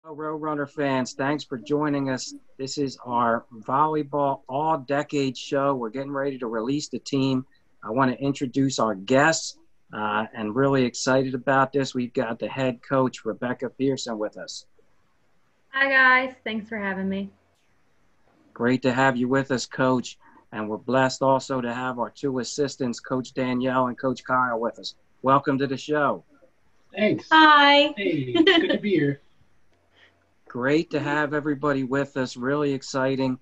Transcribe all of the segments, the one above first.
Roadrunner fans, thanks for joining us. This is our volleyball all-decade show. We're getting ready to release the team. I want to introduce our guests, and really excited about this. We've got the head coach, Rebecca Pearson, with us. Hi, guys. Thanks for having me. Great to have you with us, Coach. And we're blessed also to have our two assistants, Coach Danielle and Coach Kyle, with us. Welcome to the show. Thanks. Hi. Hey, it's good to be here. Great to have everybody with us. Really exciting.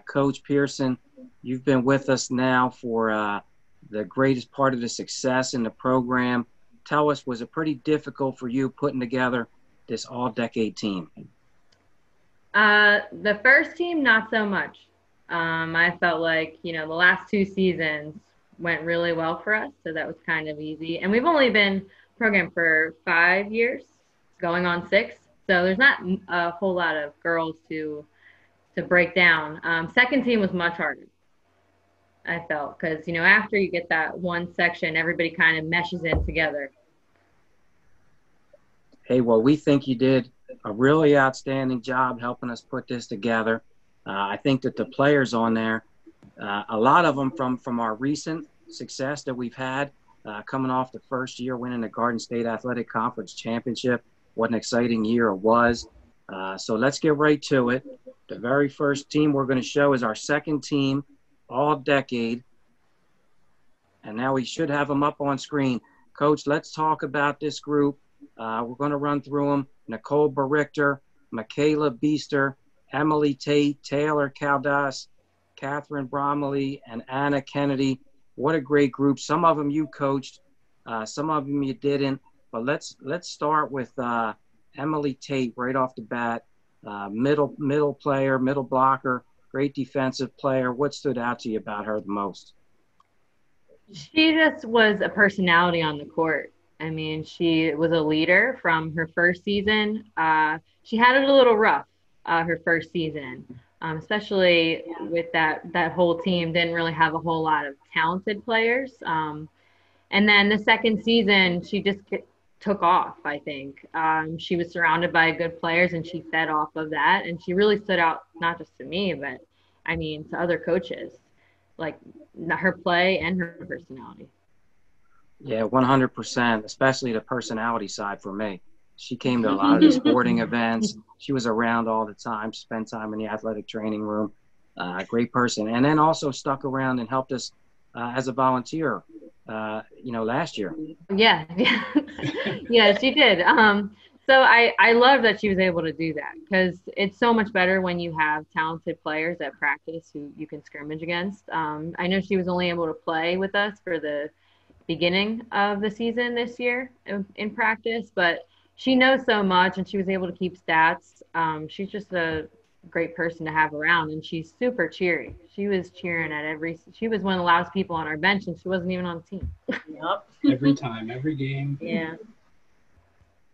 Coach Pearson, you've been with us now for the greatest part of the success in the program. Tell us, was it pretty difficult for you putting together this all-decade team? The first team, not so much. I felt like, the last two seasons went really well for us, so that was kind of easy. And we've only been programmed for 5 years, going on 6. So there's not a whole lot of girls to break down. Second team was much harder, I felt, because, after you get that one section, everybody kind of meshes in together. Hey, well, we think you did a really outstanding job helping us put this together. I think that the players on there, a lot of them from our recent success that we've had, coming off the first year winning the Garden State Athletic Conference Championship. What an exciting year it was. So let's get right to it. The very first team we're going to show is our second team, all decade. And now we should have them up on screen. Coach, let's talk about this group. We're going to run through them. Nicole Barichter, Michaela Beester, Emily Tate, Taylor Caldas, Catherine Bromley, and Anna Kennedy. What a great group. Some of them you coached, some of them you didn't. But let's start with Emily Tate right off the bat. Middle player, middle blocker, great defensive player. What stood out to you about her the most? She just was a personality on the court. I mean, she was a leader from her first season. She had it a little rough her first season, especially with that whole team didn't really have a whole lot of talented players. And then the second season, she just took off, I think. She was surrounded by good players, and she fed off of that. And she really stood out, not just to me, but, to other coaches, like her play and her personality. Yeah, 100%, especially the personality side for me. She came to a lot of the sporting events. She was around all the time, spent time in the athletic training room. Great person. And then also stuck around and helped us as a volunteer, last year. Yeah. Yeah, she did. So I love that she was able to do that, because it's so much better when you have talented players at practice who you can scrimmage against. I know she was only able to play with us for the beginning of the season this year in practice, but she knows so much, and she was able to keep stats. She's just a great person to have around, and she's super cheery. She was cheering at she was one of the loudest people on our bench, and she wasn't even on the team. Yep. Every time, every game. Yeah.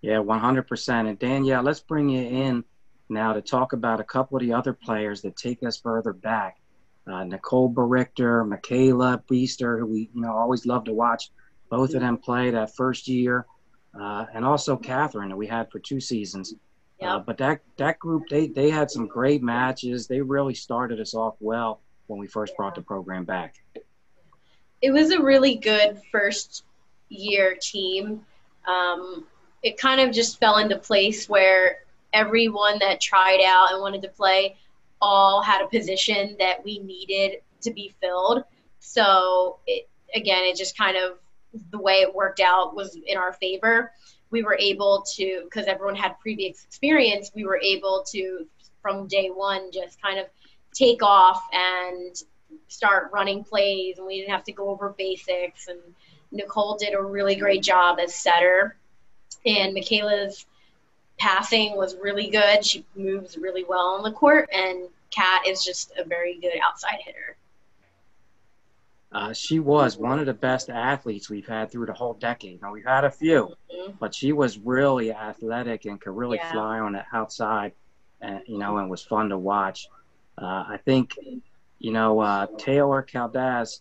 Yeah, 100%. And Danielle, let's bring you in now to talk about a couple of the other players that take us further back. Nicole Barichter, Michaela Beester, who we always love to watch both of them play that first year, and also Catherine, that we had for 2 seasons. Yep. But that group, they had some great matches. They really started us off well when we first brought the program back. It was a really good first year team. It kind of just fell into place where everyone that tried out and wanted to play all had a position that we needed to be filled. So it just kind of, the way it worked out was in our favor. We were able to, because everyone had previous experience, we were able to, from day one, just kind of take off and start running plays, and we didn't have to go over basics. And Nicole did a really great job as setter, and Michaela's passing was really good. She moves really well on the court, and Kat is just a very good outside hitter. She was one of the best athletes we've had through the whole decade. Now, we've had a few, but she was really athletic and could really fly on the outside, and was fun to watch. I think, Taylor Caldas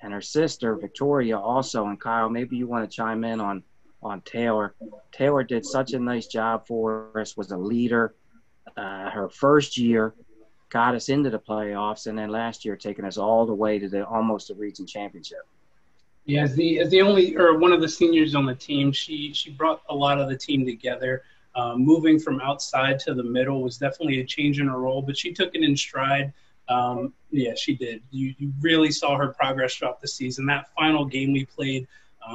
and her sister, Victoria, also, and Kyle, maybe you want to chime in on on Taylor. Taylor did such a nice job for us, was a leader. Her first year got us into the playoffs, and then last year taking us all the way to almost the region championship. Yeah, as the only or one of the seniors on the team, she brought a lot of the team together. Moving from outside to the middle was definitely a change in her role, but she took it in stride. Yeah, she did. You really saw her progress throughout the season. That final game we played,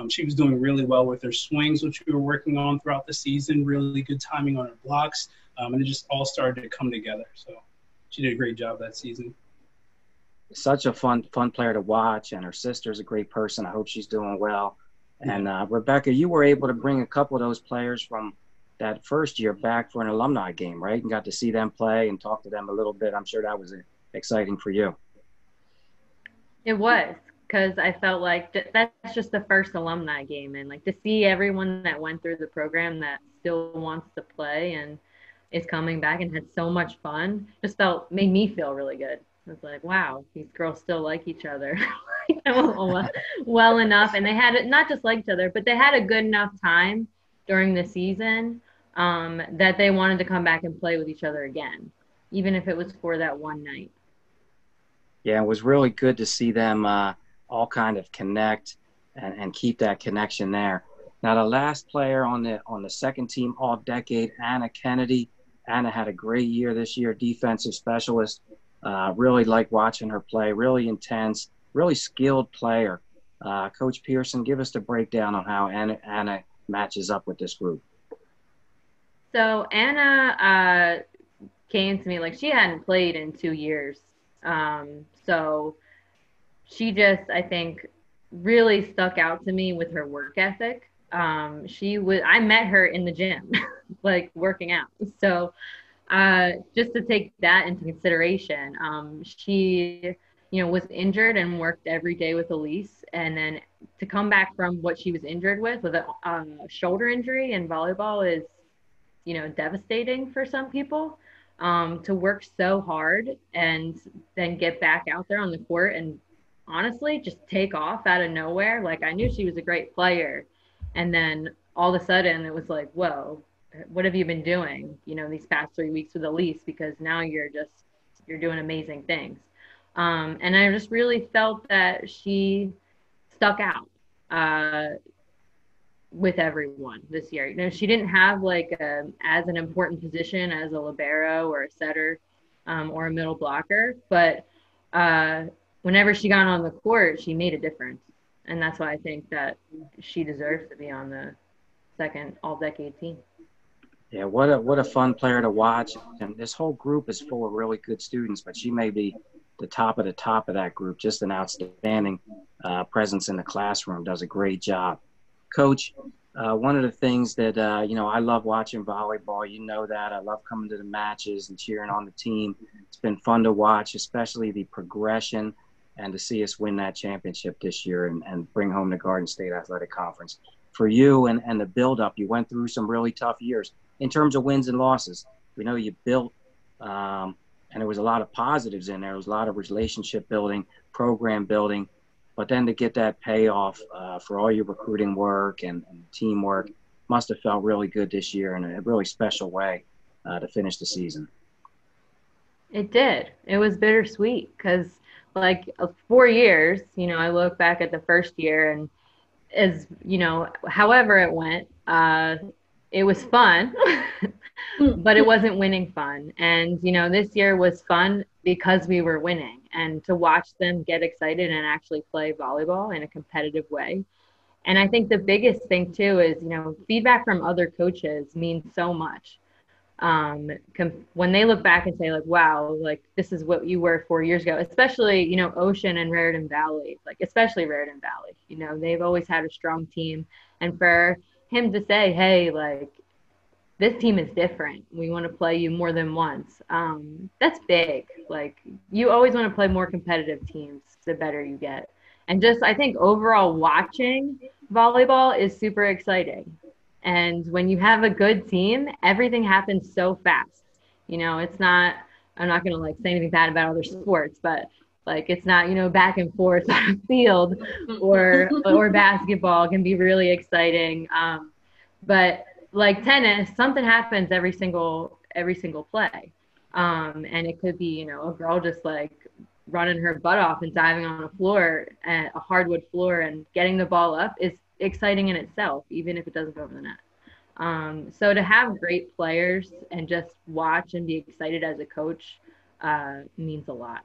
she was doing really well with her swings, which we were working on throughout the season. Really good timing on her blocks, and it just all started to come together. So she did a great job that season. Such a fun player to watch, and her sister's a great person. I hope she's doing well. And Rebecca, you were able to bring a couple of those players from that first year back for an alumni game, right? And got to see them play and talk to them a little bit. I'm sure that was exciting for you. It was, because I felt like that's just the first alumni game, and like to see everyone that went through the program that still wants to play and is coming back and had so much fun just made me feel really good. It's like, wow, these girls still like each other well enough. And they had not just like each other, but they had a good enough time during the season that they wanted to come back and play with each other again, even if it was for that one night. Yeah, it was really good to see them all kind of connect and keep that connection there. Now, the last player on the second team all-decade, Anna Kennedy. Anna had a great year this year, defensive specialist. Really like watching her play, really intense, really skilled player. Coach Pearson, give us the breakdown on how Anna matches up with this group. So Anna came to me, like she hadn't played in 2 years. So she just, I think, really stuck out to me with her work ethic. I met her in the gym, like working out. So just to take that into consideration, she, was injured and worked every day with Elise. And then to come back from what she was injured with a shoulder injury in volleyball is, devastating for some people. To work so hard and then get back out there on the court and honestly just take off out of nowhere. Like I knew she was a great player. And then all of a sudden it was like, whoa, what have you been doing, these past 3 weeks with Elise? Because now you're doing amazing things. And I just really felt that she stuck out with everyone this year. She didn't have like as an important position as a libero or a setter or a middle blocker, but whenever she got on the court, she made a difference. And that's why I think that she deserves to be on the second all-decade team. Yeah, what a fun player to watch. And this whole group is full of really good students, but she may be the top of that group. Just an outstanding presence in the classroom, does a great job. Coach, one of the things that, I love watching volleyball. You know that. I love coming to the matches and cheering on the team. It's been fun to watch, especially the progression and to see us win that championship this year and bring home the Garden State Athletic Conference. For you and the build-up, you went through some really tough years in terms of wins and losses. We know you built, and there was a lot of positives in there. There was a lot of relationship building, program building. But then to get that payoff for all your recruiting work and teamwork must have felt really good this year in a really special way to finish the season. It did. It was bittersweet because, 4 years, I look back at the first year and as, however it went, it was fun, but it wasn't winning fun. And, this year was fun because we were winning, and to watch them get excited and actually play volleyball in a competitive way. And I think the biggest thing too is, feedback from other coaches means so much. When they look back and say like, wow, like this is what you were 4 years ago, especially, Ocean and Raritan Valley, especially Raritan Valley, they've always had a strong team. And for him to say, hey, this team is different. We want to play you more than once. That's big. You always want to play more competitive teams, the better you get. And just, I think overall watching volleyball is super exciting. And when you have a good team, everything happens so fast. It's not, I'm not going to say anything bad about other sports, but it's not, back and forth on the field or basketball can be really exciting. But like tennis, something happens every single play. And it could be, you know, a girl just like running her butt off and diving on a floor, a hardwood floor, and getting the ball up is exciting in itself, even if it doesn't go over the net. So to have great players and just watch and be excited as a coach means a lot.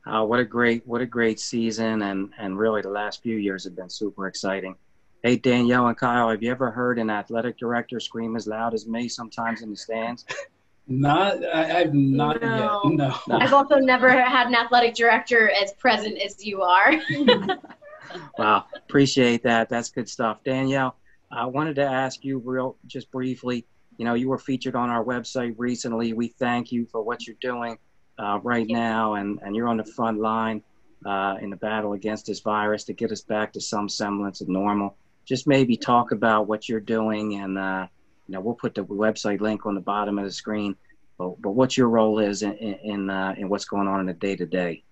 What a great season, and really the last few years have been super exciting. Hey, Danielle and Kyle, have you ever heard an athletic director scream as loud as me sometimes in the stands? I've not yet. No. I've also never had an athletic director as present as you are. Wow, appreciate that. That's good stuff. Danielle, I wanted to ask you just briefly, you know, you were featured on our website recently. We thank you for what you're doing right now, and you're on the front line in the battle against this virus to get us back to some semblance of normal. Just maybe talk about what you're doing, and you know, we'll put the website link on the bottom of the screen. But what your role is in what's going on in the day-to-day.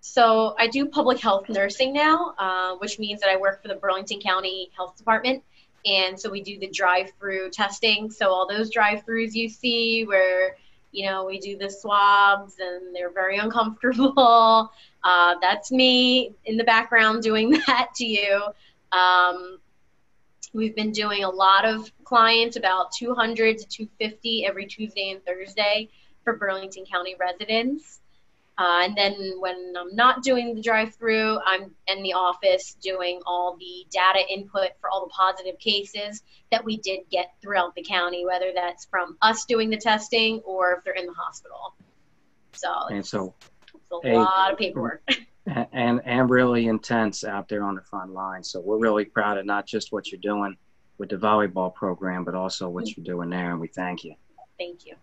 So I do public health nursing now, which means that I work for the Burlington County Health Department. And so we do the drive-through testing. So all those drive-throughs you see where, you know, we do the swabs and they're very uncomfortable. That's me in the background doing that to you. We've been doing a lot of clients, about 200 to 250 every Tuesday and Thursday for Burlington County residents. And then when I'm not doing the drive-through, I'm in the office doing all the data input for all the positive cases that we did get throughout the county, whether that's from us doing the testing or if they're in the hospital. So it's a lot of paperwork. And really intense out there on the front line. So we're really proud of not just what you're doing with the volleyball program, but also what you're doing there, and we thank you. Thank you.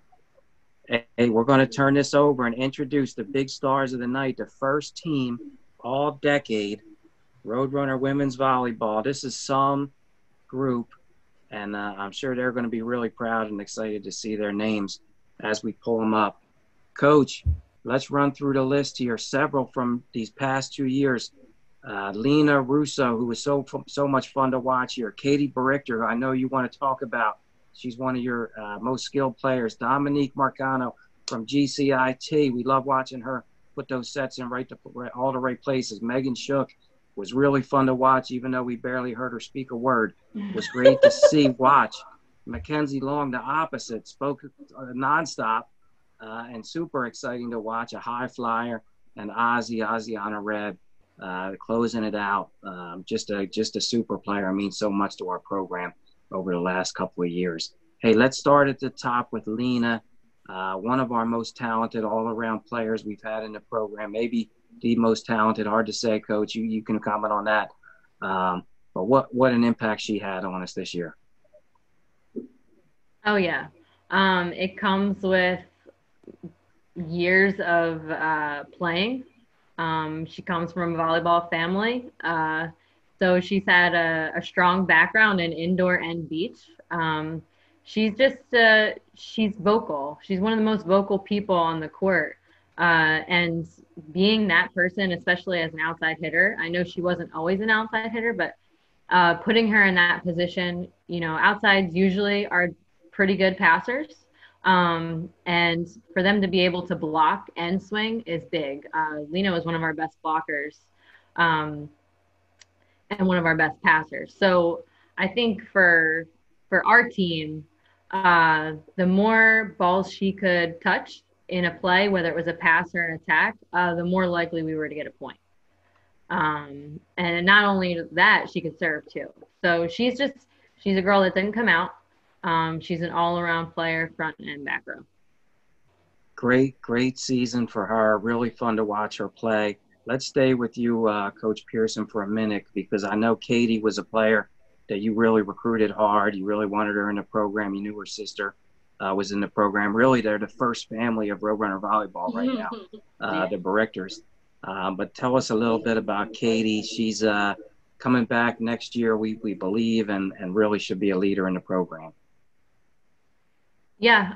Hey, we're going to turn this over and introduce the big stars of the night, the first team all decade, Roadrunner Women's Volleyball. This is some group, and I'm sure they're going to be really proud and excited to see their names as we pull them up. Coach, let's run through the list here. Several from these past 2 years. Lena Russo, who was so much fun to watch here. Katie Berichter, who I know you want to talk about. She's one of your most skilled players. Dominique Marcano from GCIT. We love watching her put those sets in all the right places. Megan Shook was really fun to watch, even though we barely heard her speak a word. It was great to watch. Mackenzie Long, the opposite, spoke nonstop and super exciting to watch. A high flyer, and Ozzy on a red, closing it out. Just a super player. I mean, so much to our program over the last couple of years. Hey, let's start at the top with Lena, one of our most talented all-around players we've had in the program, maybe the most talented. Hard to say, Coach. You can comment on that. But what an impact she had on us this year. Oh, yeah. It comes with years of playing. She comes from a volleyball family. So she's had a strong background in indoor and beach. She's vocal. She's one of the most vocal people on the court. And being that person, especially as an outside hitter, I know she wasn't always an outside hitter, but putting her in that position, you know, outsides usually are pretty good passers. And for them to be able to block and swing is big. Lena was one of our best blockers. And one of our best passers. So I think for our team, the more balls she could touch in a play, whether it was a pass or an attack, the more likely we were to get a point. And not only that, she could serve too. So she's a girl that didn't come out. She's an all-around player, front and back row. Great season for her. Really fun to watch her play. Let's stay with you, Coach Pearson, for a minute, because I know Katie was a player that you really recruited hard. You really wanted her in the program. You knew her sister was in the program. Really, they're the first family of Roadrunner volleyball right now, the Berichters. But tell us a little bit about Katie. She's coming back next year, we believe, and really should be a leader in the program. Yeah.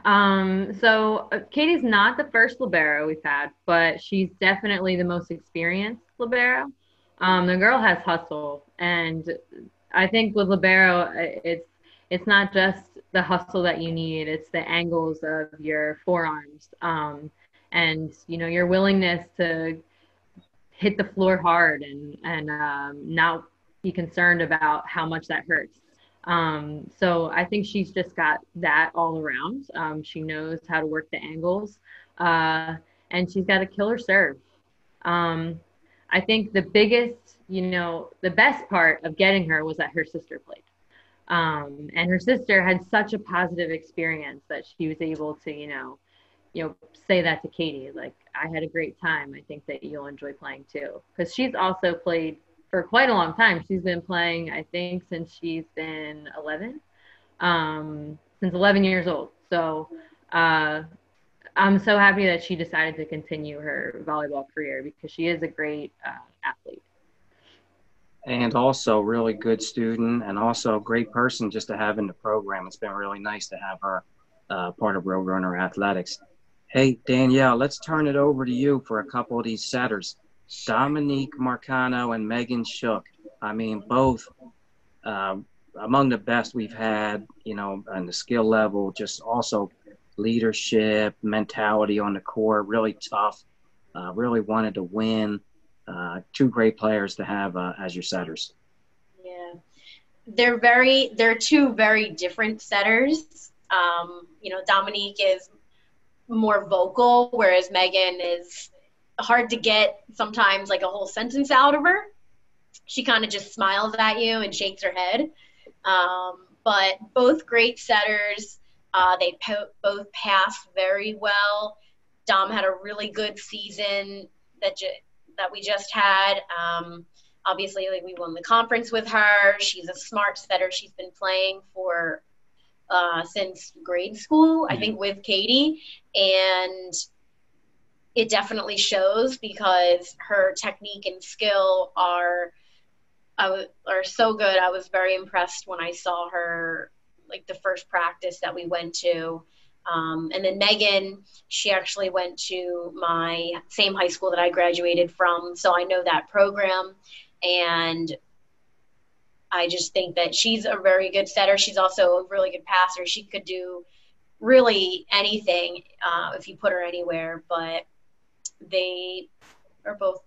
So Katie's not the first libero we've had, but she's definitely the most experienced libero. The girl has hustle, and I think with libero, it's not just the hustle that you need; it's the angles of your forearms, and your willingness to hit the floor hard and not be concerned about how much that hurts. So I think she's just got that all around. She knows how to work the angles, and she's got a killer serve. I think the biggest, the best part of getting her was that her sister played. And her sister had such a positive experience that she was able to, say that to Katie, like, I had a great time. I think that you'll enjoy playing too. Because she's also played for quite a long time. She's been playing, I think, since she's been 11, since 11 years old. So I'm so happy that she decided to continue her volleyball career because she is a great athlete. And also really good student and also a great person just to have in the program. It's been really nice to have her part of Roadrunner Athletics. Hey, Danielle, let's turn it over to you for a couple of these setters. Dominique Marcano and Megan Shook. I mean, both among the best we've had, on the skill level, just also leadership, mentality on the court, really tough, really wanted to win. Two great players to have as your setters. Yeah, they're two very different setters. Dominique is more vocal, whereas Megan is hard to get sometimes like a whole sentence out of her. She kind of just smiles at you and shakes her head. But both great setters. They both pass very well. Dom had a really good season that we just had. Obviously, like, we won the conference with her. She's a smart setter. She's been playing for since grade school, I think, with Katie, and it definitely shows because her technique and skill are so good. I was very impressed when I saw her, like, the first practice that we went to. And then Megan, she actually went to my same high school that I graduated from, so I know that program. And I just think that she's a very good setter. She's also a really good passer. She could do really anything if you put her anywhere, but they are both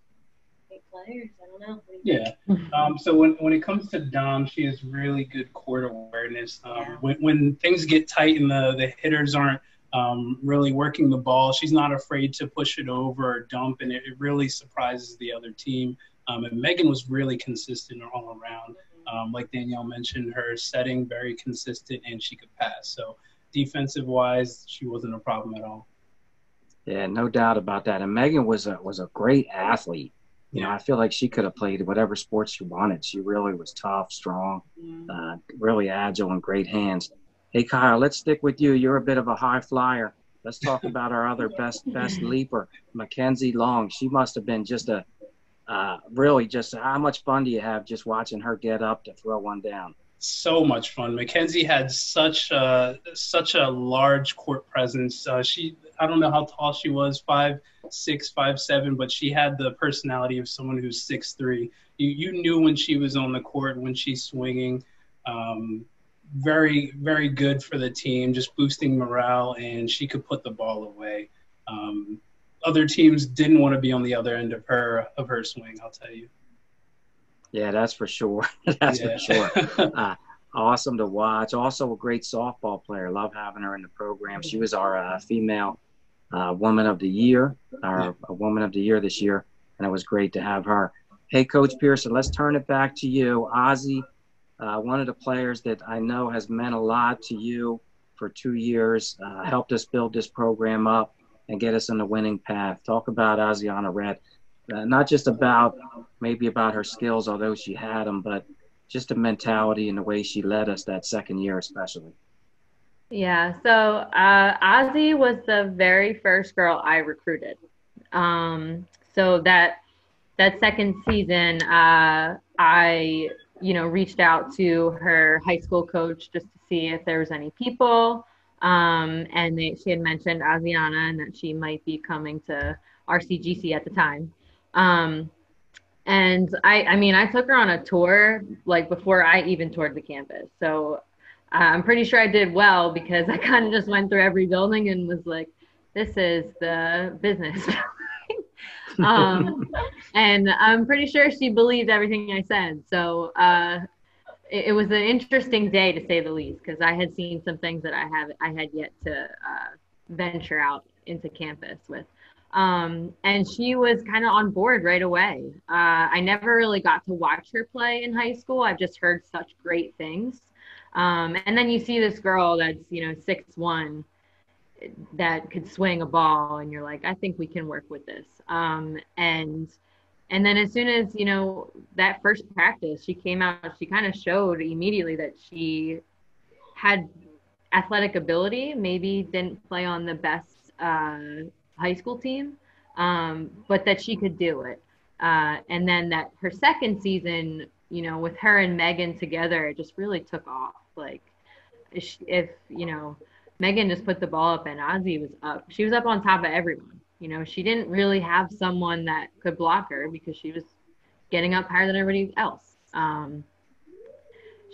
great players. I don't know. Yeah. So when it comes to Dom, she has really good court awareness. When things get tight and the hitters aren't really working the ball, she's not afraid to push it over or dump, and it really surprises the other team. And Megan was really consistent all around. Like Danielle mentioned, her setting very consistent, and she could pass. So defensive-wise, she wasn't a problem at all. Yeah, no doubt about that. And Megan was a great athlete. I feel like she could have played whatever sport she wanted. She really was tough, strong, really agile, and great hands. Hey, Kyle, let's stick with you. You're a bit of a high flyer. Let's talk about our other best leaper, Mackenzie Long. She must have been just really just how much fun do you have just watching her get up to throw one down? So much fun. Mackenzie had such a large court presence. I don't know how tall she was, 5'6", 5'7", but she had the personality of someone who's 6'3". You knew when she was on the court, when she's swinging. Very, very good for the team, just boosting morale, and she could put the ball away. Other teams didn't want to be on the other end of her swing, I'll tell you. Yeah, that's for sure. For sure. Awesome to watch. Also a great softball player. Love having her in the program. She was our female Woman of the Year, a Woman of the Year this year, and it was great to have her. Hey, Coach Pearson, let's turn it back to you. Ozzy, one of the players that I know has meant a lot to you for 2 years, helped us build this program up and get us on the winning path. Talk about Oziana Red. Not just about her skills, although she had them, but just the mentality and the way she led us that second year especially. Yeah, so Ozzy was the very first girl I recruited. So that second season, I reached out to her high school coach just to see if there was any people. And she had mentioned Oziana and that she might be coming to RCGC at the time. And I mean, I took her on a tour like before I even toured the campus. So I'm pretty sure I did well because I kind of just went through every building and was like, this is the business. um, and I'm pretty sure she believed everything I said. So it was an interesting day to say the least, because I had seen some things that I had yet to venture out into campus with. And she was kind of on board right away. I never really got to watch her play in high school. I've just heard such great things. And then you see this girl that's, 6'1", that could swing a ball, and you're like, I think we can work with this. And then as soon as, that first practice, she came out, she kind of showed immediately that she had athletic ability, maybe didn't play on the best high school team, but that she could do it. And then that her second season, with her and Megan together, it just really took off. Like, if Megan just put the ball up and Ozzy was up, she was up on top of everyone. She didn't really have someone that could block her because she was getting up higher than everybody else.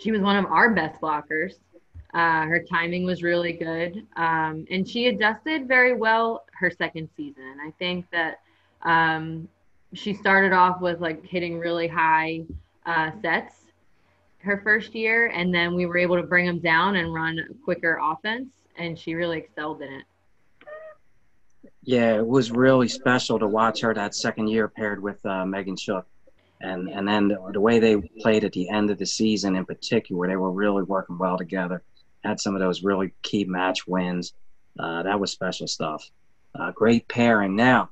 She was one of our best blockers. Her timing was really good. And she adjusted very well her second season. I think that she started off with like hitting really high sets her first year, and then we were able to bring them down and run quicker offense, and she really excelled in it. Yeah, it was really special to watch her that second year paired with Megan Shook. And then the way they played at the end of the season in particular, they were really working well together, had some of those really key match wins. That was special stuff. Great pairing. Now,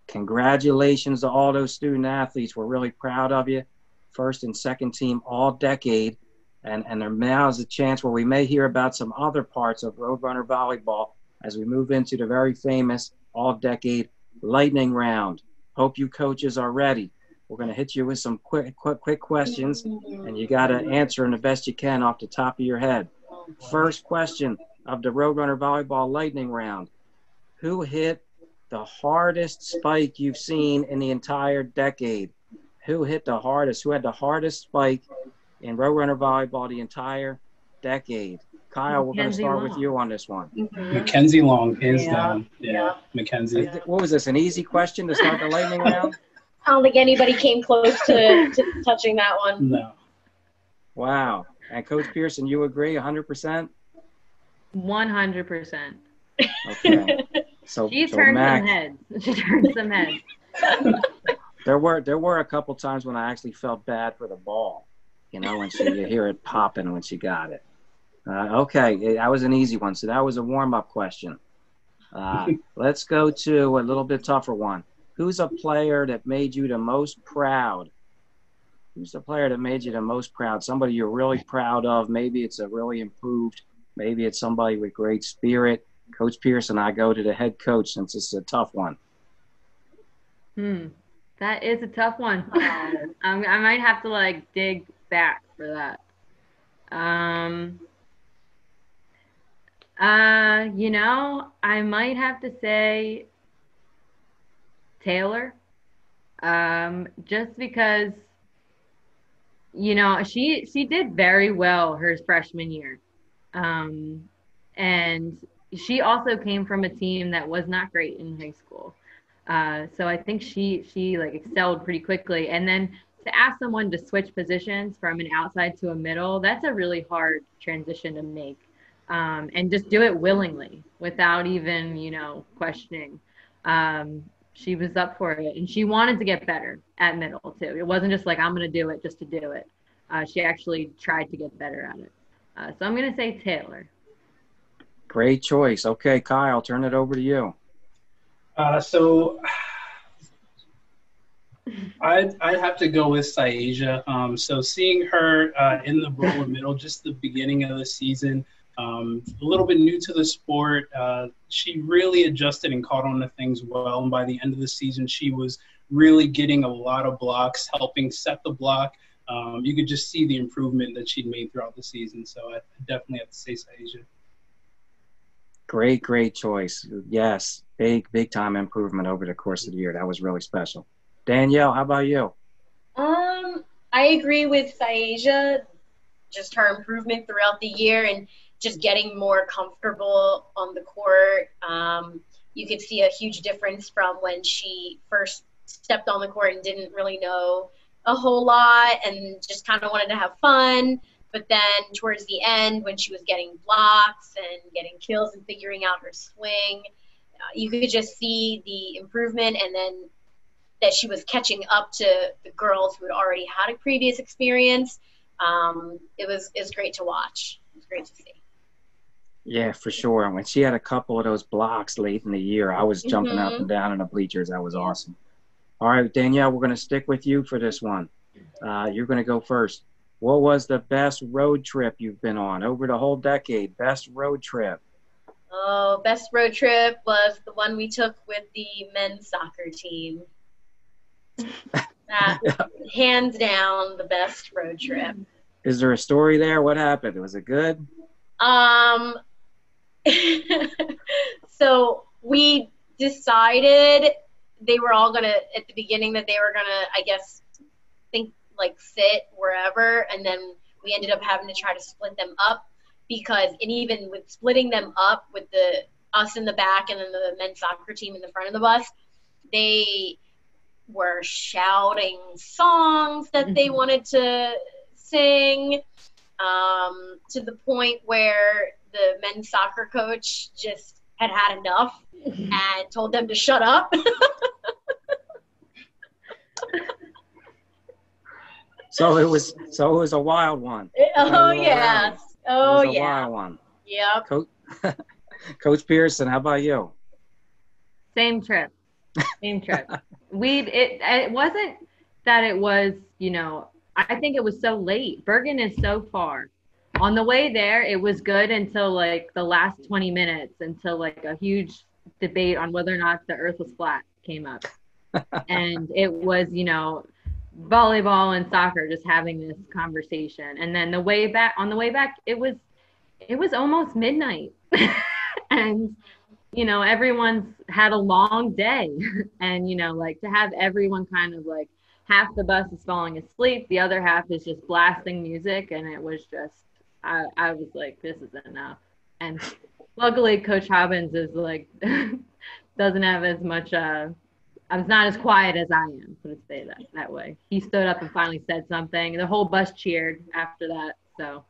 congratulations to all those student athletes. We're really proud of you. First and second team all decade. And there now is a chance where we may hear about some other parts of Roadrunner volleyball as we move into the very famous all-decade lightning round. Hope you coaches are ready. We're going to hit you with some quick questions, and you got to answer them the best you can off the top of your head. First question of the Roadrunner volleyball lightning round. Who hit the hardest spike you've seen in the entire decade? Who hit the hardest? Who had the hardest spike in Roadrunner volleyball the entire decade? Kyle, we're going to start with you on this one. Mackenzie Long, hands down. Yeah, Mackenzie. What was this, an easy question to start the lightning round? I don't think anybody came close to touching that one. No. Wow. And Coach Pearson, you agree 100%? 100%. Okay. She turned some heads. She turned some heads. There were a couple times when I actually felt bad for the ball, when you hear it popping when she got it. Okay, that was an easy one. So that was a warm-up question. Let's go to a little bit tougher one. Who's a player that made you the most proud? Who's the player that made you the most proud? Somebody you're really proud of. Maybe it's a really improved. Maybe it's somebody with great spirit. Coach Pearson, I go to the head coach since it's a tough one. That is a tough one. I might have to dig back for that. I might have to say Taylor, just because, she did very well her freshman year. And she also came from a team that was not great in high school. So I think she excelled pretty quickly. And then to ask someone to switch positions from an outside to a middle, that's a really hard transition to make. And just do it willingly without even, questioning. She was up for it, and she wanted to get better at middle too. It wasn't just like, I'm going to do it just to do it. She actually tried to get better at it. So I'm going to say Taylor. Great choice. Okay, Kyle, turn it over to you. So I'd have to go with Saeja. So seeing her in the role of middle, just the beginning of the season, a little bit new to the sport, she really adjusted and caught on to things well. And by the end of the season, she was really getting a lot of blocks, helping set the block. You could just see the improvement that she'd made throughout the season. So I definitely have to say Saeja. Great choice. Yes, big time improvement over the course of the year. That was really special. Danielle, how about you? I agree with Thasia, just her improvement throughout the year and just getting more comfortable on the court. You could see a huge difference from when she first stepped on the court and didn't really know a whole lot and just kind of wanted to have fun. But then towards the end, when she was getting blocks and getting kills and figuring out her swing, you could just see the improvement, and then that she was catching up to the girls who had already had a previous experience. It was great to watch. It was great to see. Yeah, for sure. And when she had a couple of those blocks late in the year, I was jumping up and down in the bleachers. That was awesome. All right, Danielle, we're going to stick with you for this one. You're going to go first. What was the best road trip you've been on over the whole decade? Best road trip? Oh, best road trip was the one we took with the men's soccer team. That, hands down, the best road trip. Is there a story there? What happened? Was it good? So we decided they were all gonna, at the beginning, that they were gonna, I guess, sit wherever, and then we ended up having to try to split them up, because, and even with splitting them up with us in the back and then the men's soccer team in the front of the bus, they were shouting songs that they wanted to sing, to the point where the men's soccer coach just had enough and told them to shut up. So it was a wild one. Oh yeah. Oh it was a yeah. wild one. Yep. Coach Pearson, how about you? Same trip. It wasn't that it was, I think it was so late. Bergen is so far. On the way there, it was good until the last 20 minutes, until a huge debate on whether or not the earth was flat came up. And it was, volleyball and soccer just having this conversation. And then on the way back, it was almost midnight. And everyone's had a long day, and to have everyone kind of half the bus is falling asleep, the other half is just blasting music, and it was just I was like, this is enough. And luckily Coach Hobbins is doesn't have as much I was not as quiet as I am, put it say that way. He stood up and finally said something. The whole bus cheered after that, so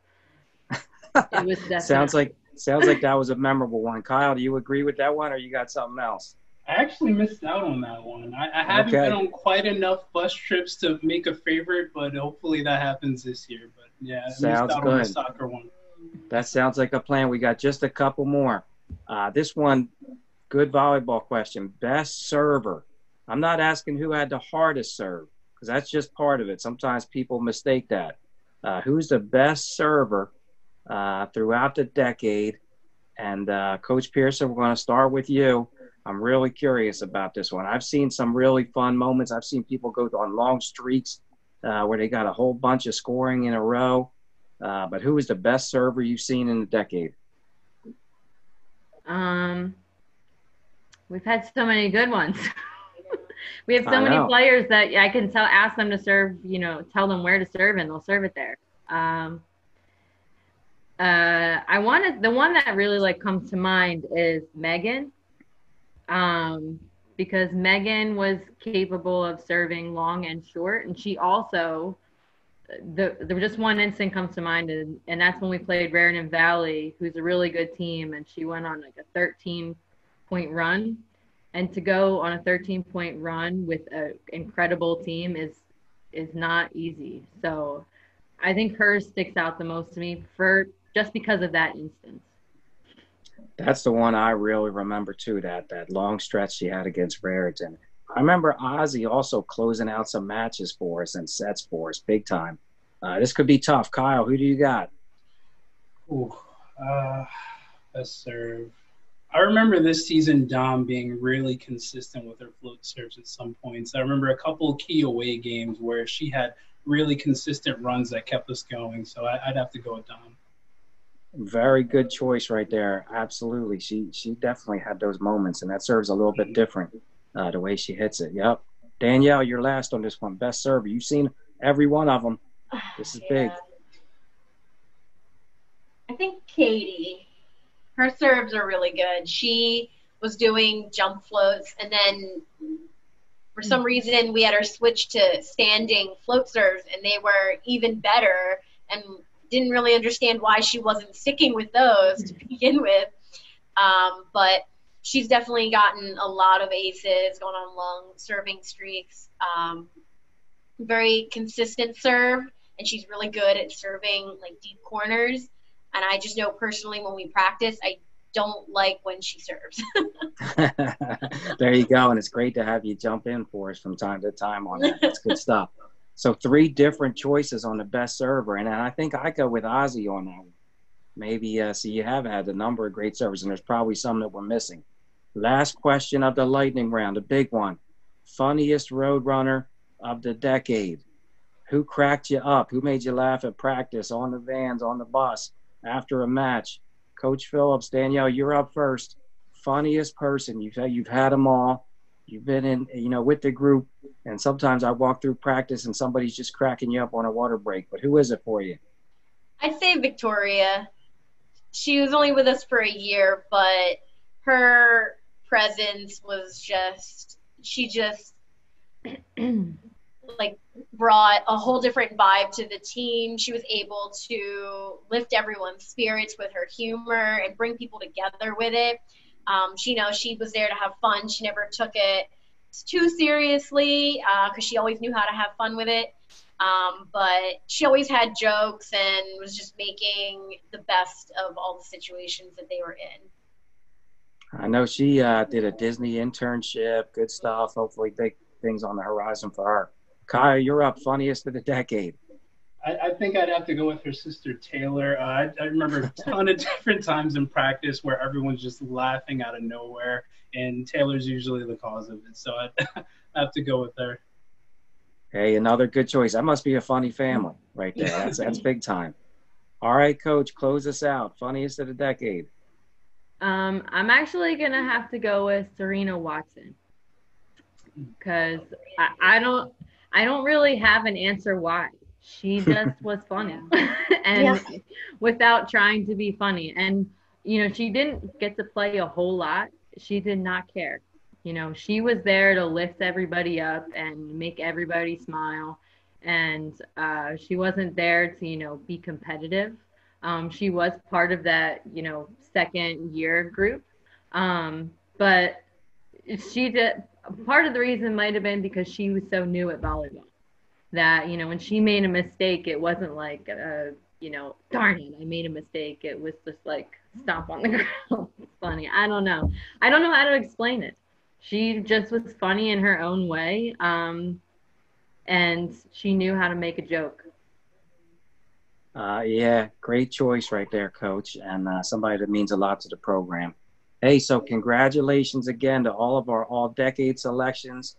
it was definitely Sounds like that was a memorable one. Kyle, do you agree with that one, or you got something else? I actually missed out on that one. I haven't been on quite enough bus trips to make a favorite, but hopefully that happens this year. But yeah, I missed out on the soccer one. That sounds like a plan. We got just a couple more. This one, good volleyball question. Best server. I'm not asking who had the hardest serve, because that's just part of it. Sometimes people mistake that. Who's the best server throughout the decade? And Coach Pearson, we're going to start with you. I'm really curious about this one. I've seen some really fun moments. I've seen people go on long streaks where they got a whole bunch of scoring in a row. But who is the best server you've seen in the decade? We've had so many good ones. We have so many players that I can ask them to serve, tell them where to serve, and they'll serve it there. The one that really comes to mind is Megan, because Megan was capable of serving long and short, and she also, there was just one instant comes to mind, and that's when we played Raritan Valley, who's a really good team, and she went on a 13-point run. And to go on a 13-point run with an incredible team is not easy. So I think hers sticks out the most to me just because of that instance. That's the one I really remember too, that long stretch she had against Raritan. I remember Ozzy also closing out some matches for us and sets for us big time. This could be tough. Kyle, who do you got? Best serve. I remember this season Dom being really consistent with her float serves at some points. I remember a couple of key away games where she had really consistent runs that kept us going. So I'd have to go with Dom. Very good choice right there. Absolutely. She definitely had those moments, and that serves a little bit different the way she hits it. Yep. Danielle, you're last on this one. Best server. You've seen every one of them. This is big. I think Katie. Her serves are really good. She was doing jump floats, and then for some reason we had her switch to standing float serves, and they were even better, and didn't really understand why she wasn't sticking with those to begin with. But she's definitely gotten a lot of aces, gone on long serving streaks. Very consistent serve, and she's really good at serving like deep corners. And I just know personally when we practice, I don't like when she serves. There you go. And it's great to have you jump in for us from time to time on that. That's good stuff. So 3 different choices on the best server. And I think I go with Ozzy on that one. Maybe, so you have had a number of great servers, and there's probably some that we're missing. Last question of the lightning round, a big one. Funniest Roadrunner of the decade. Who cracked you up? Who made you laugh at practice, on the vans, on the bus, after a match? Coach Phillips, Danielle, you're up first. Funniest person. You've had them all. You've been in, with the group, and sometimes I walk through practice and somebody's just cracking you up on a water break. But who is it for you? I'd say Victoria. She was only with us for a year, but her presence was she like brought a whole different vibe to the team. She was able to lift everyone's spirits with her humor and bring people together with it. She was there to have fun. She never took it too seriously because she always knew how to have fun with it. But she always had jokes and was just making the best of all the situations that they were in. I know she did a Disney internship. Good stuff. Hopefully big things on the horizon for her. Kyle, you're up. Funniest of the decade. I think I'd have to go with her sister Taylor. I remember a ton of different times in practice where everyone's just laughing out of nowhere, and Taylor's usually the cause of it. So I'd have to go with her. Hey, another good choice. That must be a funny family right there. That's big time. All right, Coach, close us out. Funniest of the decade. I'm actually gonna have to go with Serena Watson because I don't really have an answer why. She just was funny and without trying to be funny. And she didn't get to play a whole lot. She did not care. She was there to lift everybody up and make everybody smile. And she wasn't there to, be competitive. She was part of that, second year group. But she did, part of the reason might have been because she was so new at volleyball that, when she made a mistake, it wasn't like, darn it, I made a mistake. It was just like, stomp on the ground. It's funny. I don't know how to explain it. She just was funny in her own way, and she knew how to make a joke. Yeah, great choice right there, Coach, and somebody that means a lot to the program. Hey, so congratulations again to all of our all-decade selections.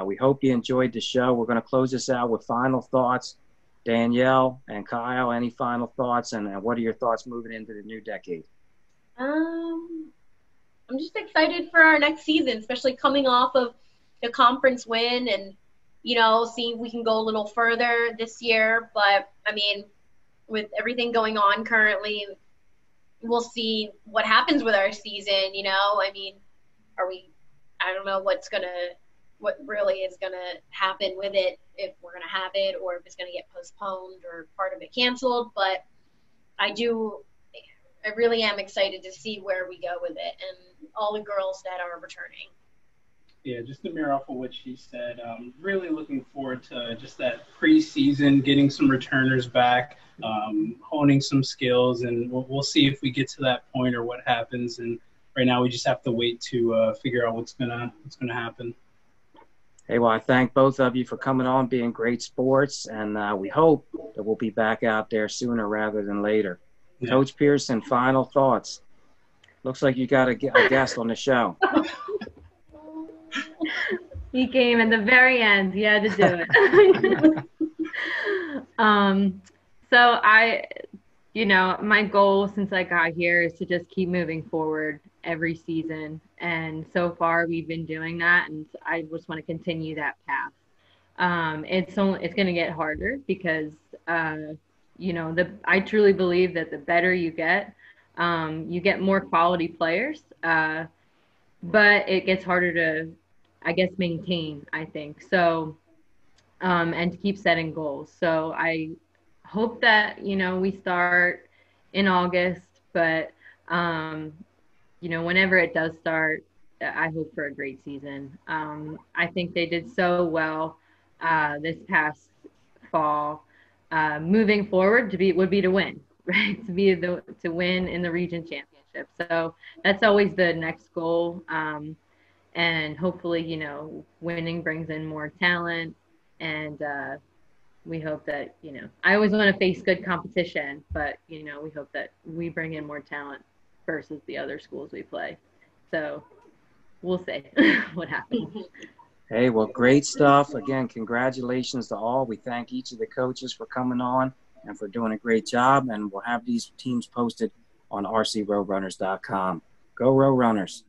We hope you enjoyed the show. We're going to close this out with final thoughts. Danielle and Kyle, any final thoughts, and what are your thoughts moving into the new decade? I'm just excited for our next season, especially coming off of the conference win and, see if we can go a little further this year. But, with everything going on currently, we'll see what happens with our season, I don't know what really is going to happen with it, if we're going to have it or if it's going to get postponed or part of it canceled. But I really am excited to see where we go with it and all the girls that are returning. Yeah, just to mirror off of what she said, really looking forward to just that preseason, getting some returners back, honing some skills, and we'll see if we get to that point or what happens. And right now we just have to wait to figure out what's gonna happen. Hey, well, I thank both of you for coming on, being great sports, and we hope that we'll be back out there sooner rather than later. Yeah. Coach Pearson, final thoughts. Looks like you got a guest on the show. He came at the very end. He had to do it. So my goal since I got here is to just keep moving forward every season. And so far we've been doing that, and I just want to continue that path. It's going to get harder because, I truly believe that the better you get more quality players, but it gets harder to, I guess, maintain, I think. So, and to keep setting goals. So I hope that, we start in August, but, whenever it does start, I hope for a great season. I think they did so well this past fall. Moving forward would be to win, right? To win in the region championship. So that's always the next goal. And hopefully, winning brings in more talent, and we hope that, I always want to face good competition, but, we hope that we bring in more talent versus the other schools we play. So we'll see what happens. Hey, well, great stuff. Again, congratulations to all. We thank each of the coaches for coming on and for doing a great job. And we'll have these teams posted on rcroadrunners.com. Go Roadrunners.